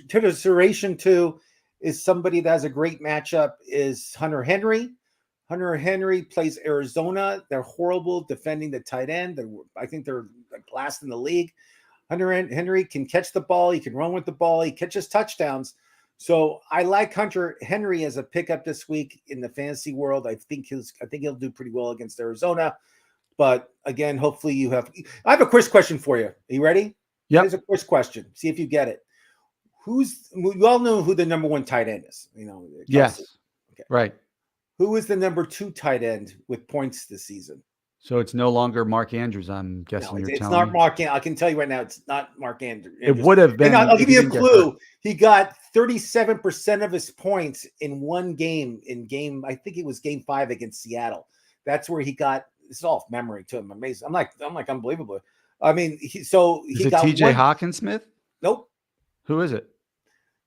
B: consideration to is somebody that has a great matchup is Hunter Henry. Hunter Henry plays Arizona. They're horrible defending the tight end. I think they're like last in the league. Hunter Henry can catch the ball. He can run with the ball. He catches touchdowns. So I like Hunter Henry as a pickup this week in the fantasy world. I think he'll do pretty well against Arizona. But again, hopefully I have a quiz question for you. Are you ready?
A: Yeah.
B: Here's a quiz question. See if you get it. You all know who the number one tight end is?
A: Yes.
B: Okay.
A: Right.
B: Who is the number two tight end with points this season?
A: So it's no longer Mark Andrews, I'm guessing
B: it's not Mark. I can tell you right now, it's not Mark Andrews.
A: It would have been.
B: I'll give you a clue. He got 37% of his points in one game. I think it was game 5 against Seattle. That's where he got. This is all off memory too. I'm amazed. I'm like unbelievable. I mean,
A: is it TJ Hawkinsmith?
B: Nope.
A: Who is it?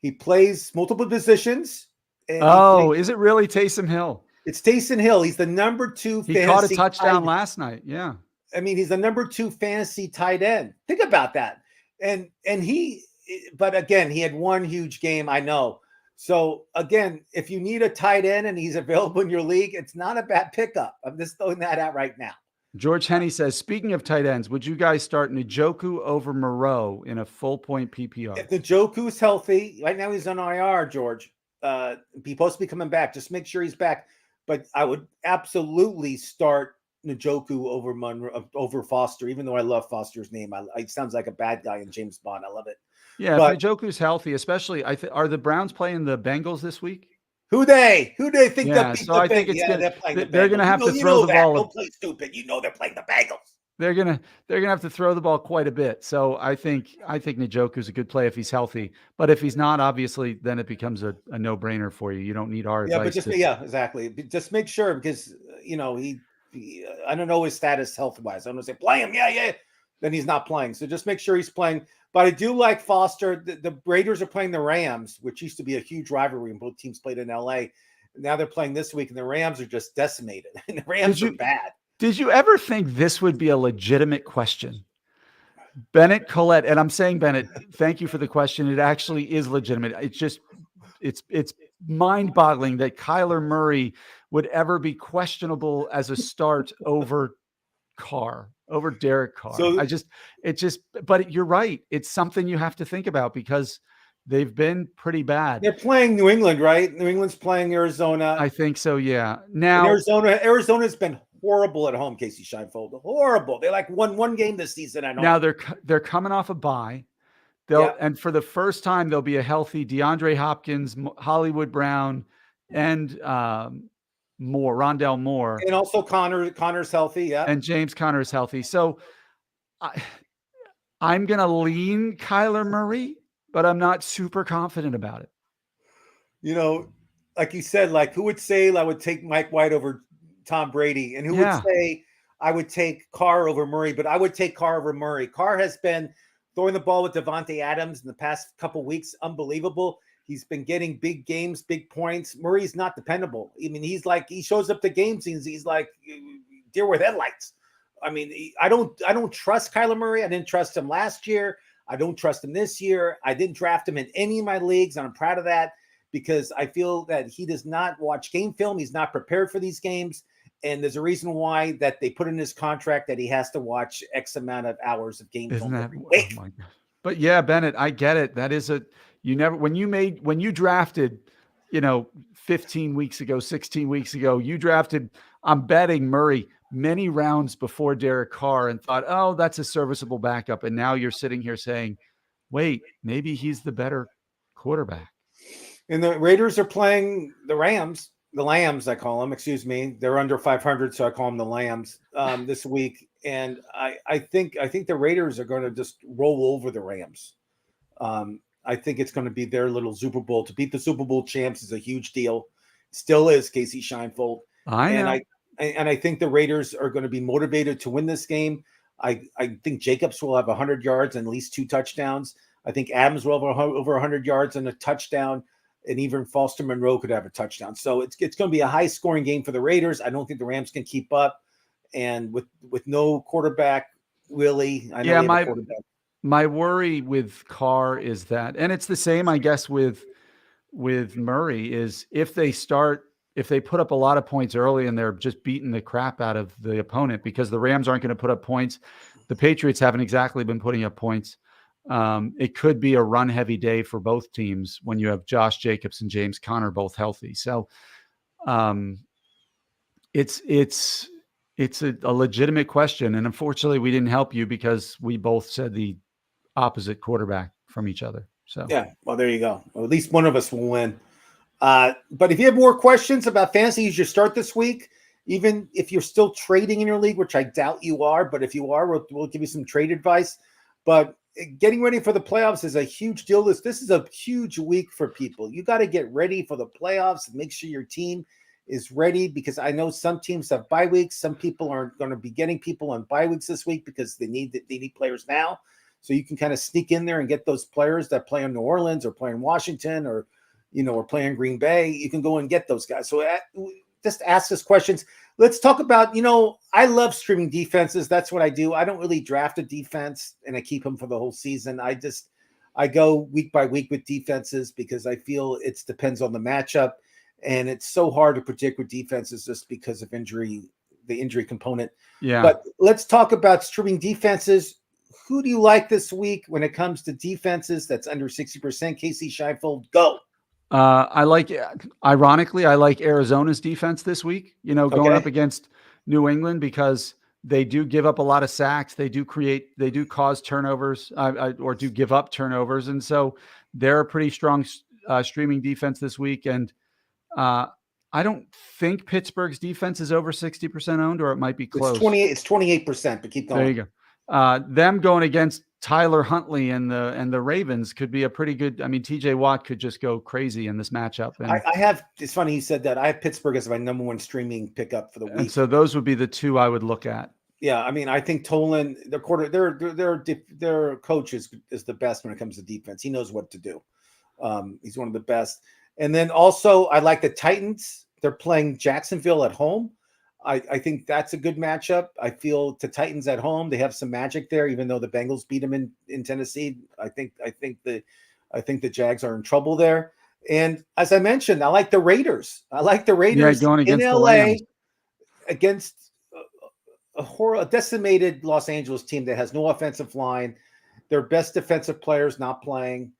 B: He plays multiple positions.
A: Is it really Taysom Hill?
B: It's Taysom Hill. He's the number 2
A: fantasy. He caught a touchdown last night. Yeah.
B: I mean, he's the number 2 fantasy tight end. Think about that. But again, he had one huge game, I know. So again, if you need a tight end and he's available in your league, it's not a bad pickup. I'm just throwing that out right now.
A: George Henney says, speaking of tight ends, would you guys start Njoku over Moreau in a full point PPR?
B: If Njoku is healthy, right now he's on IR, George. He's supposed to be coming back. Just make sure he's back. But I would absolutely start Njoku over Foster, even though I love Foster's name. It sounds like a bad guy in James Bond. I love it.
A: Yeah, but if Njoku's healthy, especially, are the Browns playing the Bengals this week?
B: Who they think?
A: Yeah, so I think they're going to have to throw the ball.
B: Don't play stupid. They're playing the Bengals.
A: They're gonna have to throw the ball quite a bit. So I think Njoku's a good play if he's healthy. But if he's not, obviously, then it becomes a no-brainer for you. You don't need our advice.
B: Exactly. Just make sure, because he I don't know his status health-wise. I'm gonna say play him. Yeah. Then he's not playing. So just make sure he's playing. But I do like Foster. The Raiders are playing the Rams, which used to be a huge rivalry when both teams played in LA. Now they're playing this week, and the Rams are just decimated. And the Rams are bad. Did
A: you ever think this would be a legitimate question? Bennett Collette, and I'm saying, Bennett, thank you for the question. It actually is legitimate. It's mind-boggling that Kyler Murray would ever be questionable as a start over Derek Carr.
B: So,
A: but you're right. It's something you have to think about because they've been pretty bad.
B: They're playing New England, right? New England's playing Arizona.
A: I think so, yeah. Now
B: Arizona's been horrible at home, Casey Scheinfeld. Horrible. They won one game this season. I know.
A: Now they're coming off a bye. And for the first time, there'll be a healthy DeAndre Hopkins, Hollywood Brown, and Rondell Moore.
B: And also Connor's healthy, yeah.
A: And James Conner is healthy. So I'm going to lean Kyler Murray, but I'm not super confident about it.
B: Like you said, who would say I would take Mike White over Tom Brady? And who would say I would take Carr over Murray? But I would take Carr over Murray. Carr has been throwing the ball with Devontae Adams in the past couple weeks. Unbelievable. He's been getting big games, big points. Murray's not dependable. I mean, he shows up to game scenes. He's like deer with headlights. I mean, I don't trust Kyler Murray. I didn't trust him last year. I don't trust him this year. I didn't draft him in any of my leagues, and I'm proud of that because I feel that he does not watch game film. He's not prepared for these games. And there's a reason why that they put in his contract that he has to watch X amount of hours of game film every week.
A: Oh my God. But yeah, Bennett, I get it. That is when you drafted, 15 weeks ago, 16 weeks ago, you drafted, I'm betting Murray many rounds before Derek Carr and thought, oh, that's a serviceable backup. And now you're sitting here saying, wait, maybe he's the better quarterback.
B: And the Raiders are playing the Rams, the Lambs, I call them. Excuse me. They're under 500, so I call them the Lambs this week. And I think the Raiders are going to just roll over the Rams. I think it's going to be their little Super Bowl. To beat the Super Bowl champs is a huge deal. Still is, Kasey Scheinfeld.
A: I know.
B: And I think the Raiders are going to be motivated to win this game. I think Jacobs will have 100 yards and at least 2 touchdowns. I think Adams will have over 100 yards and a touchdown, and even Foster Monroe could have a touchdown. So it's going to be a high-scoring game for the Raiders. I don't think the Rams can keep up, and with no quarterback, really. I know
A: my worry with Carr is that, and it's the same, I guess, with Murray, is if they put up a lot of points early and they're just beating the crap out of the opponent, because the Rams aren't going to put up points. The Patriots haven't exactly been putting up points. It could be a run-heavy day for both teams when you have Josh Jacobs and James Conner both healthy. So it's a legitimate question. And unfortunately, we didn't help you because we both said the opposite quarterback from each other. So
B: yeah, well, there you go. Well, at least one of us will win. But if you have more questions about fantasy, you should start this week. Even if you're still trading in your league, which I doubt you are, but if you are, we'll give you some trade advice. But getting ready for the playoffs is a huge deal. This is a huge week for people. You got to get ready for the playoffs and make sure your team is ready, because I know some teams have bye weeks. Some people aren't going to be getting people on bye weeks this week because they need players now. So you can kind of sneak in there and get those players that play in New Orleans or play in Washington or play in Green Bay. You can go and get those guys. So just ask us questions. Let's talk about, I love streaming defenses. That's what I do. I don't really draft a defense and I keep them for the whole season. I go week by week with defenses because I feel it depends on the matchup. And it's so hard to predict with defenses just because of the injury component.
A: Yeah.
B: But let's talk about streaming defenses. Who do you like this week when it comes to defenses that's under 60%? Kasey Scheinfeld, go.
A: Ironically, I like Arizona's defense this week, going up against New England, because they do give up a lot of sacks. They do cause turnovers, or do give up turnovers. And so they're a pretty strong streaming defense this week. And I don't think Pittsburgh's defense is over 60% owned, or it might be close.
B: It's 28%, but keep going.
A: There you go. Them going against Tyler Huntley and the Ravens could be a pretty good. I mean, TJ Watt could just go crazy in this matchup. And
B: it's funny you said that. I have Pittsburgh as my number 1 streaming pickup for the week.
A: And so those would be the 2 I would look at.
B: Yeah, I mean, I think Tolan, their coach is the best when it comes to defense. He knows what to do. He's one of the best. And then also, I like the Titans. They're playing Jacksonville at home. I think that's a good matchup. I feel the Titans at home, they have some magic there, even though the Bengals beat them in Tennessee. I think the Jags are in trouble there. And as I mentioned, I like the Raiders.
A: Going against
B: in LA against a decimated Los Angeles team that has no offensive line. Their best defensive players not playing.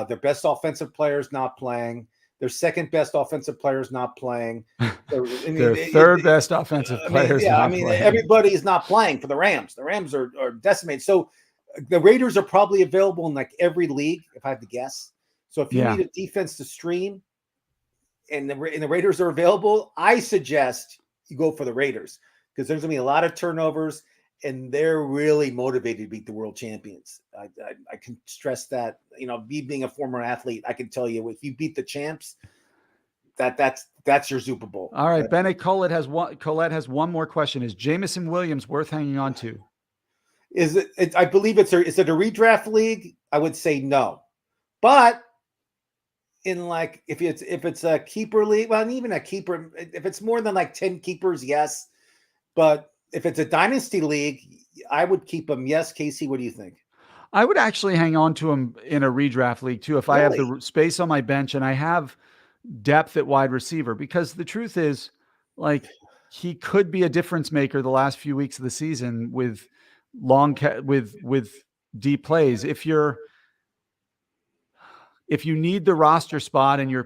B: Their best offensive players not playing. Their second best offensive players not playing.
A: Their third best offensive players.
B: Everybody is not playing for the Rams. The Rams are decimated. So the Raiders are probably available in like every league, if I have to guess. So if you need a defense to stream and the Raiders are available, I suggest you go for the Raiders, because there's going to be a lot of turnovers and they're really motivated to beat the world champions. I can stress that. Me being a former athlete, I can tell you, if you beat the champs, that's your Super Bowl.
A: All right, Bennett Colette has one more question. Is Jameson Williams worth hanging on to?
B: I believe is it a redraft league? I would say no, but in like if it's a keeper league, well, even a keeper, if it's more than like 10 keepers, yes, but if it's a dynasty league, I would keep him. Yes, Kasey, what do you think?
A: I would actually hang on to him in a redraft league too, if I have the space on my bench and I have depth at wide receiver, because the truth is, like, he could be a difference maker the last few weeks of the season with with deep plays. If you need the roster spot and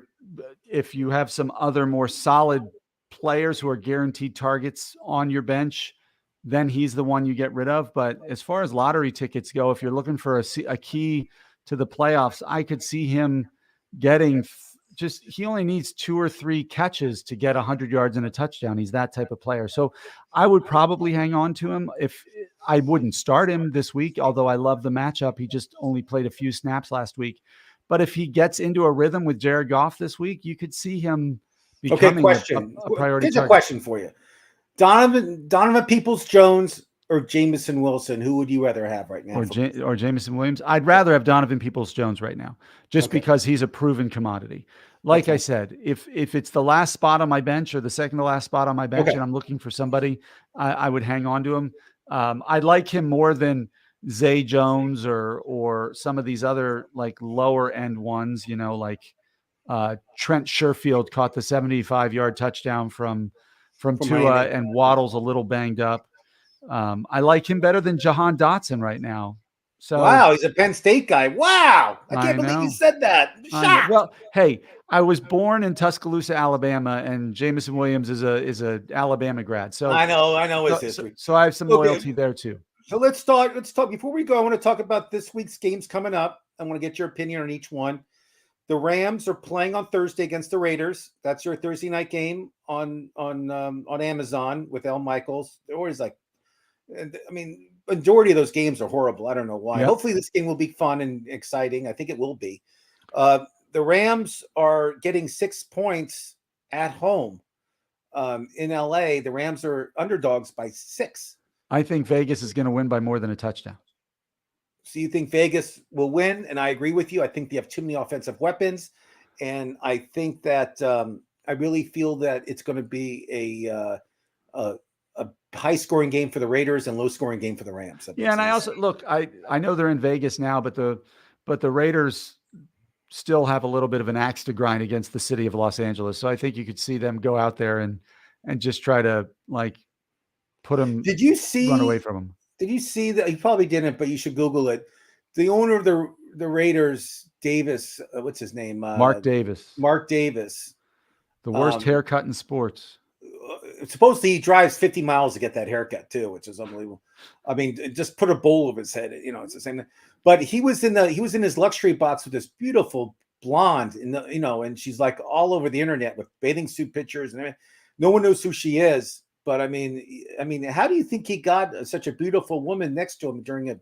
A: if you have some other more solid players who are guaranteed targets on your bench, then he's the one you get rid of. But as far as lottery tickets go, if you're looking for a key to the playoffs, I could see him getting he only needs 2 or 3 catches to get 100 yards and a touchdown. He's that type of player. So I would probably hang on to him. If I wouldn't start him this week, although I love the matchup. He just only played a few snaps last week. But if he gets into a rhythm with Jared Goff this week, you could see him becoming a priority.
B: Here's a question for you. Donovan Peoples-Jones or Jameson Wilson, who would you rather have right now?
A: Or Jameson Williams? I'd rather have Donovan Peoples-Jones right now, just because he's a proven commodity. Like I said, if it's the last spot on my bench or the second to last spot on my bench and I'm looking for somebody, I would hang on to him. I'd like him more than Zay Jones or some of these other like lower end ones, like Trent Sherfield caught the 75-yard touchdown from Tua, and Waddle's a little banged up. I like him better than Jahan Dotson right now. So
B: wow, he's a Penn State guy. Wow, I can't believe you said that.
A: Well, hey, I was born in Tuscaloosa, Alabama, and Jameson Williams is a Alabama grad. So
B: I know his history.
A: So I have some loyalty there too.
B: So let's talk. Before we go, I want to talk about this week's games coming up. I want to get your opinion on each one. The Rams are playing on Thursday against the Raiders. That's your Thursday night game on Amazon with Al Michaels. They're always like, I mean, majority of those games are horrible. I don't know why. Yep. Hopefully this game will be fun and exciting. I think it will be. The Rams are getting 6 points at home in LA. The Rams are underdogs by 6.
A: I think Vegas is going to win by more than a touchdown.
B: So you think Vegas will win? And I agree with you. I think they have too many offensive weapons. And I think that I really feel that it's going to be a high-scoring game for the Raiders and low-scoring game for the Rams.
A: Yeah, and I also look. I know they're in Vegas now, but the Raiders still have a little bit of an axe to grind against the city of Los Angeles. So I think you could see them go out there and just try to like put them. Run away from them?
B: Did you see that? You probably didn't, but you should Google it. The owner of the Raiders, Davis, what's his name?
A: Mark Davis.
B: Mark Davis.
A: The worst haircut in sports.
B: Supposedly he drives 50 miles to get that haircut too, which is unbelievable. I mean, just put a bowl over his head. It's the same thing. But he was in his luxury box with this beautiful blonde, and she's like all over the internet with bathing suit pictures, and no one knows who she is. But I mean, how do you think he got such a beautiful woman next to him during a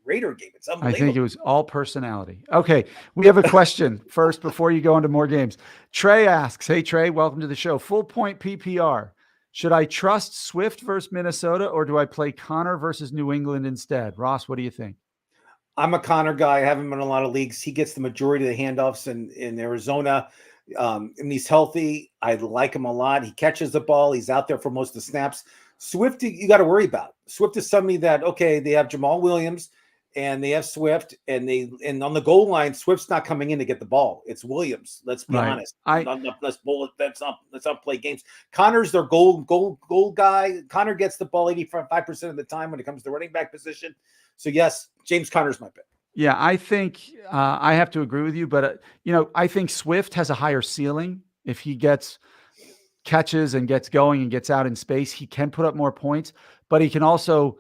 B: Raider game? It's unbelievable.
A: I think it was all personality. Okay, we have a question first before you go into more games. Trey asks, "Hey Trey, welcome to the show. Full point PPR. Should I trust Swift versus Minnesota, or do I play Connor versus New England instead?" Ross, what do you think?
B: I'm a Connor guy. I have him in a lot of leagues. He gets the majority of the handoffs in Arizona. And he's healthy. I like him a lot. He catches the ball. He's out there for most of the snaps. Swift, you got to worry about. Swift is somebody that, they have Jamal Williams and they have Swift and on the goal line, Swift's not coming in to get the ball. It's Williams. Let's be honest. Let's not play games. Connor's their goal guy. Connor gets the ball 85% of the time when it comes to running back position. So yes, James Connor's my pick.
A: Yeah, I think I have to agree with you, but I think Swift has a higher ceiling. If he gets catches and gets going and gets out in space, he can put up more points, but he can also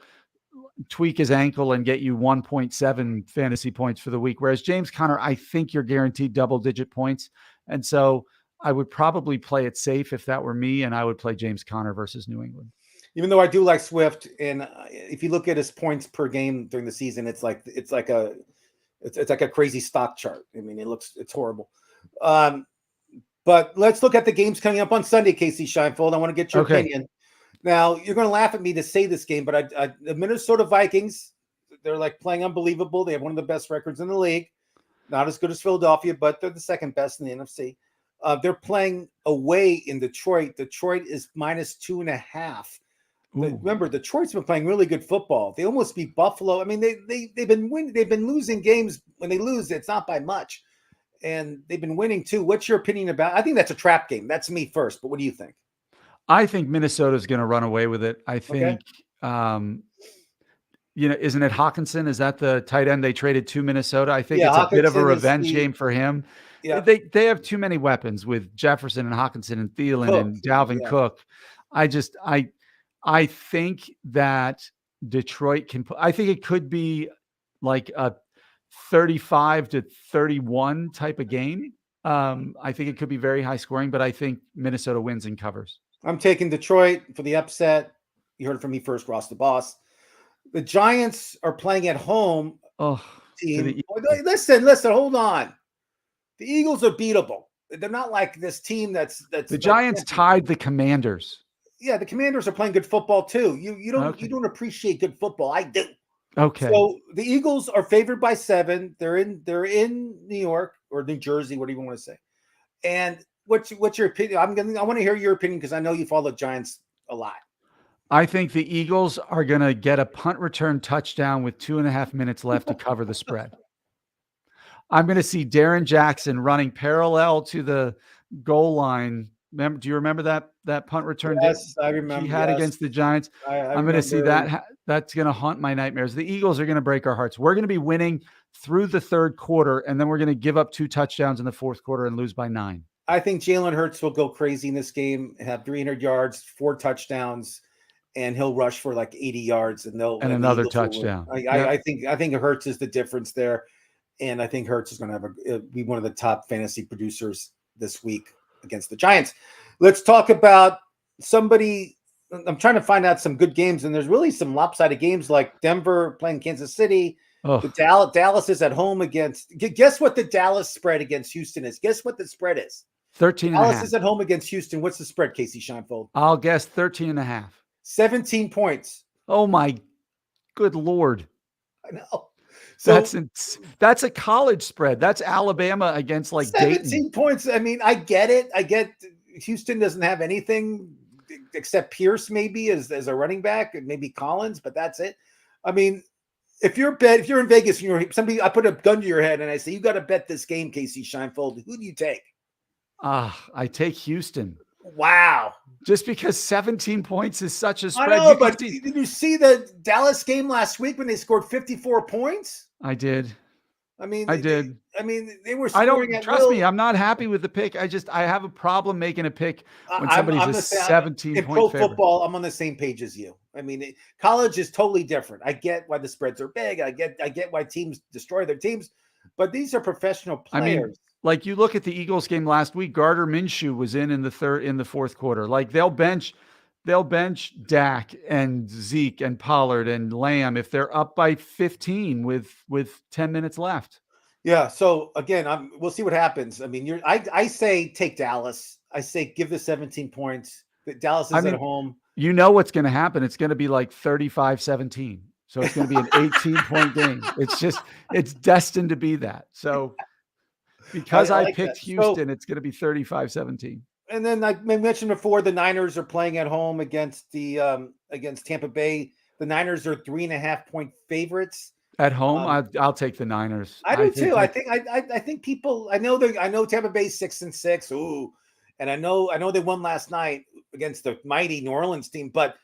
A: tweak his ankle and get you 1.7 fantasy points for the week. Whereas James Conner, I think you're guaranteed double-digit points, and so I would probably play it safe if that were me, and I would play James Conner versus New England.
B: Even though I do like Swift, and if you look at his points per game during the season, it's like a crazy stock chart. I mean, it's horrible. But let's look at the games coming up on Sunday, Kasey Scheinfeld. I want to get your opinion. Now, you're going to laugh at me to say this game, but the Minnesota Vikings, they're like playing unbelievable. They have one of the best records in the league. Not as good as Philadelphia, but they're the second best in the NFC. They're playing away in Detroit. Detroit is -2.5. Remember, Detroit's been playing really good football. They almost beat Buffalo. I mean, they've been losing games. When they lose, it's not by much, and they've been winning too. What's your opinion about? I think that's a trap game. That's me first, but what do you think?
A: I think Minnesota's going to run away with it. I think, isn't it Hawkinson? Is that the tight end they traded to Minnesota? I think it's a bit of a revenge game for him. Yeah. They have too many weapons with Jefferson and Hawkinson and Thielen and Dalvin Cook. I think that Detroit can – I think it could be like a 35-31 type of game. I think it could be very high scoring, but I think Minnesota wins and covers.
B: I'm taking Detroit for the upset. You heard it from me first, Ross the Boss. The Giants are playing at home.
A: Oh,
B: Team. Listen, hold on. The Eagles are beatable. They're not like this team that's
A: the Giants tied the Commanders.
B: Yeah, the Commanders are playing good football too. You don't appreciate good football. I do.
A: Okay.
B: So the Eagles are favored by 7. They're in New York or New Jersey, whatever you want to say. And what's your opinion? I want to hear your opinion because I know you follow the Giants a lot.
A: I think the Eagles are going to get a punt return touchdown with 2.5 minutes left to cover the spread. I'm going to see Darren Jackson running parallel to the goal line. Do you remember that punt return?
B: Yes, I remember.
A: He had against the Giants. I'm going to see that. That's going to haunt my nightmares. The Eagles are going to break our hearts. We're going to be winning through the third quarter, and then we're going to give up 2 touchdowns in the fourth quarter and lose by 9.
B: I think Jalen Hurts will go crazy in this game, have 300 yards, 4 touchdowns, and he'll rush for like 80 yards, and
A: another touchdown.
B: I think Hurts is the difference there, and I think Hurts is going to be one of the top fantasy producers this week against the Giants. Let's talk about somebody. I'm trying to find out some good games, and there's really some lopsided games like Denver playing Kansas City. Oh. The Dallas is at home against. Guess what the Dallas spread against Houston is? Guess what the spread is?
A: 13.
B: Dallas is at home against Houston. What's the spread, Kasey Scheinfeld?
A: I'll guess 13.5.
B: 17 points.
A: Oh my good Lord.
B: I know. So
A: that's a college spread. That's Alabama against like
B: 17
A: Dayton.
B: Points. I mean, I get it. I get Houston doesn't have anything except Pierce maybe as a running back and maybe Collins, but that's it. I mean, if you're in Vegas and I put a gun to your head and I say, you got to bet this game, Kasey Scheinfeld, who do you take?
A: I take Houston.
B: Wow.
A: Just because 17 points is such a spread.
B: I know, but did you see the Dallas game last week when they scored 54 points?
A: I did.
B: I mean, they were.
A: I don't trust me. I'm not happy with the pick. I have a problem making a pick when somebody's a 17
B: in
A: point
B: pro
A: favorite.
B: Football, I'm on the same page as you. I mean, college is totally different. I get why the spreads are big. I get why teams destroy their teams, but these are professional players.
A: I mean, like you look at the Eagles game last week. Gardner Minshew was in the fourth quarter. Like they'll bench Dak and Zeke and Pollard and Lamb if they're up by 15 with 10 minutes left.
B: Yeah. So again, we'll see what happens. I mean, I say take Dallas. I say give the 17 points. Dallas is at home.
A: You know what's going to happen. It's going to be like 35-17. So it's going to be an 18-point game. It's destined to be that. So because I picked Houston, it's going to be 35-17.
B: And then I mentioned before, the Niners are playing at home against Tampa Bay. The Niners are 3.5-point favorites
A: at home. I'll take the Niners.
B: I do too. I think people. I know Tampa Bay's 6-6. Ooh, and I know they won last night against the mighty New Orleans team. But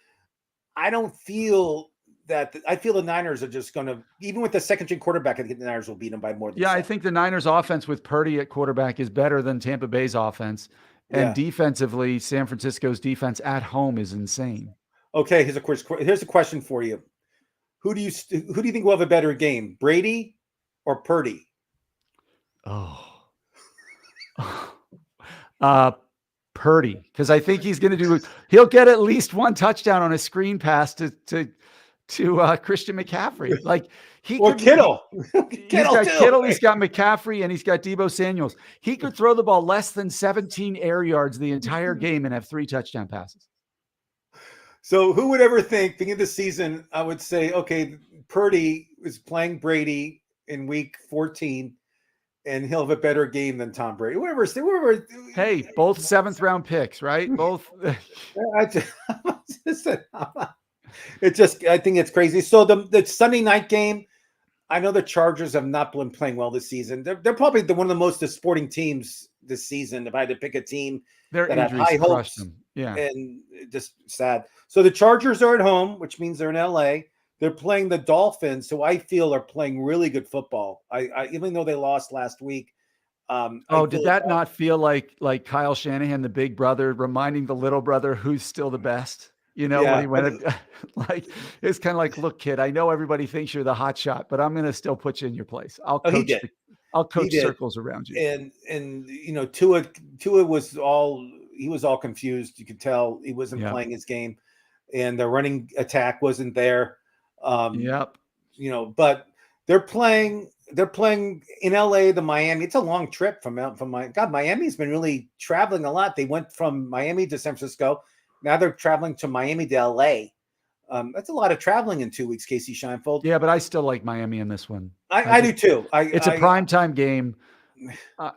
B: I don't feel that. I feel the Niners are just going to, even with the second-string quarterback, I think the Niners will beat them by more than.
A: Yeah, 7. I think the Niners' offense with Purdy at quarterback is better than Tampa Bay's offense. And defensively, San Francisco's defense at home is insane.
B: Okay, here's a question for you. Who do you think will have a better game, Brady or Purdy?
A: Purdy, because I think he'll get at least one touchdown on a screen pass to Christian McCaffrey. Like
B: Kittle.
A: Kittle, he's got McCaffrey, and he's got Deebo Samuels. He could throw the ball less than 17 air yards the entire game and have 3 touchdown passes.
B: So who would ever think, beginning of the season, I would say, okay, Purdy is playing Brady in week 14, and he'll have a better game than Tom Brady. Whoever.
A: Hey, both 7th round picks, right? Both.
B: I think it's crazy. So the Sunday night game, I know the Chargers have not been playing well this season. They're probably one of the most sporting teams this season. If I had to pick a team that had high hopes, them. Yeah, and just sad. So the Chargers are at home, which means they're in LA. They're playing the Dolphins, who I feel are playing really good football. I even though they lost last week.
A: Did that not feel like Kyle Shanahan, the big brother, reminding the little brother who's still the best? When he went, it's kind of like, look, kid, I know everybody thinks you're the hot shot, but I'm going to still put you in your place. I'll coach. I'll
B: He
A: coach
B: did.
A: circles around you.
B: And you know, Tua was all confused. You could tell he wasn't playing his game, and the running attack wasn't there.
A: Yep.
B: You know, but they're playing in LA to Miami. It's a long trip from Miami's been really traveling a lot. They went from Miami to San Francisco. Now they're traveling to Miami to LA. That's a lot of traveling in 2 weeks, Kasey Scheinfeld.
A: Yeah, but I still like Miami in this one.
B: I do too.
A: It's a primetime game.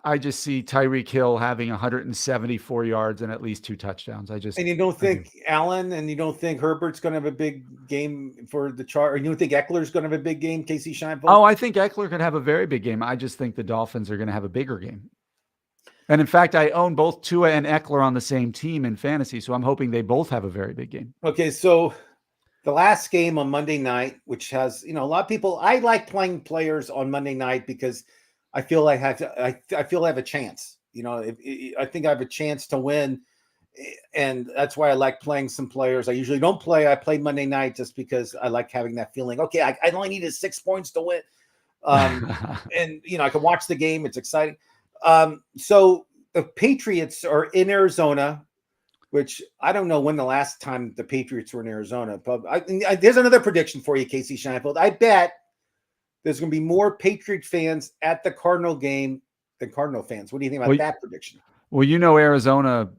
A: I just see Tyreek Hill having 174 yards and at least 2 touchdowns.
B: And you don't think Allen and you don't think Herbert's going to have a big game for the chart, or you don't think Eckler's going to have a big game, Kasey Scheinfeld?
A: Oh, I think Eckler could have a very big game. I just think the Dolphins are going to have a bigger game. And in fact, I own both Tua and Eckler on the same team in fantasy, so I'm hoping they both have a very big game.
B: Okay, so the last game on Monday night, which has, you know, a lot of people, I like playing players on Monday night because I feel I have a chance. You know, I think I have a chance to win, and that's why I like playing some players. I usually don't play. I play Monday night just because I like having that feeling. Okay, I only needed 6 points to win, and you know, I can watch the game. It's exciting. So the Patriots are in Arizona, which I don't know when the last time the Patriots were in Arizona. But there's another prediction for you, Kasey Scheinfeld. I bet there's going to be more Patriot fans at the Cardinal game than Cardinal fans. What do you think about that prediction?
A: Well, you know Arizona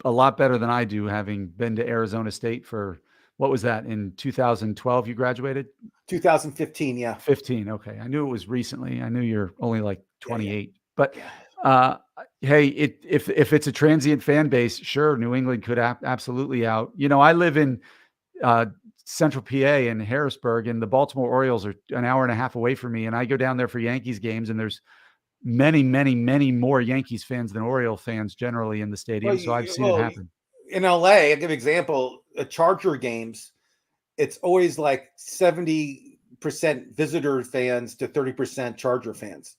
A: a lot better than I do, having been to Arizona State for, what was that, in 2012 you graduated?
B: 2015, yeah.
A: 15, okay. I knew it was recently. I knew you're only like 28. But hey, if it's a transient fan base, sure, New England could absolutely out. You know, I live in Central PA in Harrisburg, and the Baltimore Orioles are an hour and a half away from me. And I go down there for Yankees games, and there's many, many, many more Yankees fans than Oriole fans generally in the stadium.
B: Well,
A: so I've seen it happen.
B: In LA, I'll give an example, Charger games, it's always like 70% visitor fans to 30% Charger fans.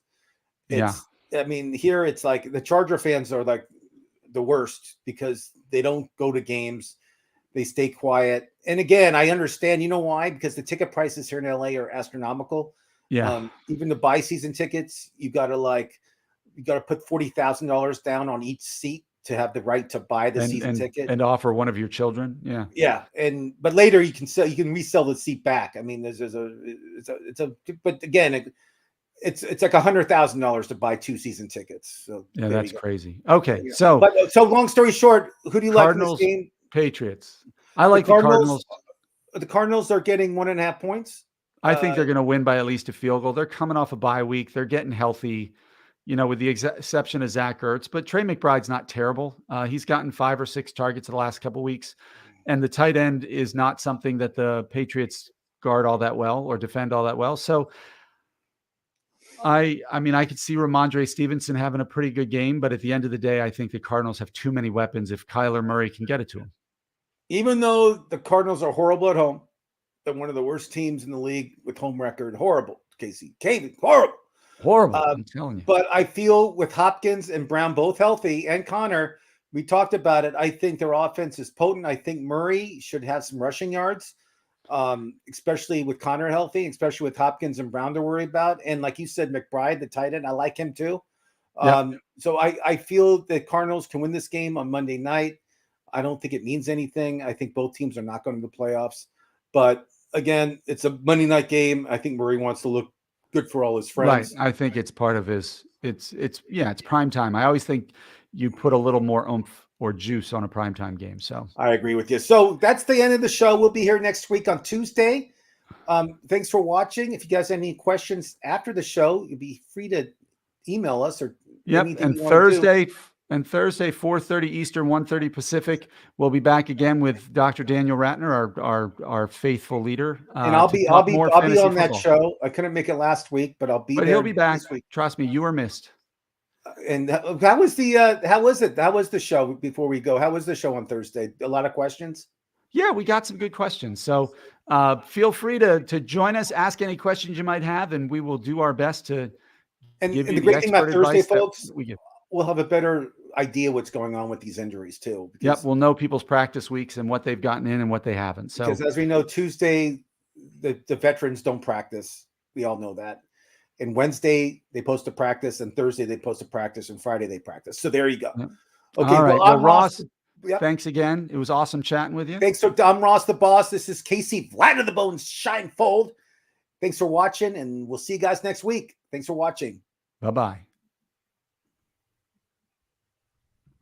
B: I mean, here it's like the Charger fans are like the worst because they don't go to games. They stay quiet. And again, I understand, you know why? Because the ticket prices here in LA are astronomical.
A: Yeah.
B: Even to buy season tickets, you got to put $40,000 down on each seat to have the right to buy the season ticket
A: and offer one of your children. Yeah.
B: Yeah. But later you can resell the seat back. I mean, but again, it's like $100,000 to buy 2 season tickets. So
A: yeah, that's crazy. Okay. So
B: long story short, who do you
A: Cardinals,
B: like in this game?
A: Patriots. I like the Cardinals.
B: The Cardinals are getting 1.5 points.
A: I think they're going to win by at least a field goal. They're coming off a bye week. They're getting healthy, you know, with the exception of Zach Ertz. But Trey McBride's not terrible. He's gotten 5 or 6 targets the last couple of weeks. And the tight end is not something that the Patriots guard all that well or defend all that well. So, I mean, I could see Ramondre Stevenson having a pretty good game. But at the end of the day, I think the Cardinals have too many weapons if Kyler Murray can get it to him.
B: Even though the Cardinals are horrible at home, they're one of the worst teams in the league with home record. Horrible, Kasey. Horrible.
A: I'm telling you.
B: But I feel with Hopkins and Brown both healthy, and Connor, we talked about it. I think their offense is potent. I think Murray should have some rushing yards, especially with Connor healthy, especially with Hopkins and Brown to worry about. And like you said, McBride, the tight end, I like him too. So I feel the Cardinals can win this game on Monday night. I don't think it means anything. I think both teams are not going to the playoffs. But again, it's a Monday night game. I think Murray wants to look good for all his friends.
A: Right. I think it's part of his, it's prime time. I always think you put a little more oomph or juice on a primetime game. So
B: I agree with you. So that's the end of the show. We'll be here next week on Tuesday. Thanks for watching. If you guys have any questions after the show, you'll be free to email us or
A: and Thursday, 4:30 Eastern, 1:30 Pacific. We'll be back again with Dr. Daniel Ratner, our faithful leader.
B: And I'll be on that show. I couldn't make it last week, but I'll be there. But
A: he'll be back. Trust me, you were missed.
B: And how was the show before we go? How was the show on Thursday? A lot of questions?
A: Yeah, we got some good questions. So feel free to join us, ask any questions you might have, and we will do our best to give you the great thing about Thursday, folks,
B: we'll have a better idea what's going on with these injuries too.
A: We'll know people's practice weeks and what they've gotten in and what they haven't. So
B: because as we know, Tuesday, the veterans don't practice. We all know that. And Wednesday they post a practice, and Thursday they post a practice, and Friday they practice. So there you go.
A: Yep.
B: Okay.
A: All right.
B: Well, I'm
A: Ross,
B: yep.
A: Thanks again. It was awesome chatting with you.
B: Thanks. So I'm Ross the Boss. This is Kasey, Vlad of the Bones, Shine Fold. Thanks for watching, and we'll see you guys next week. Thanks for watching.
A: Bye-bye.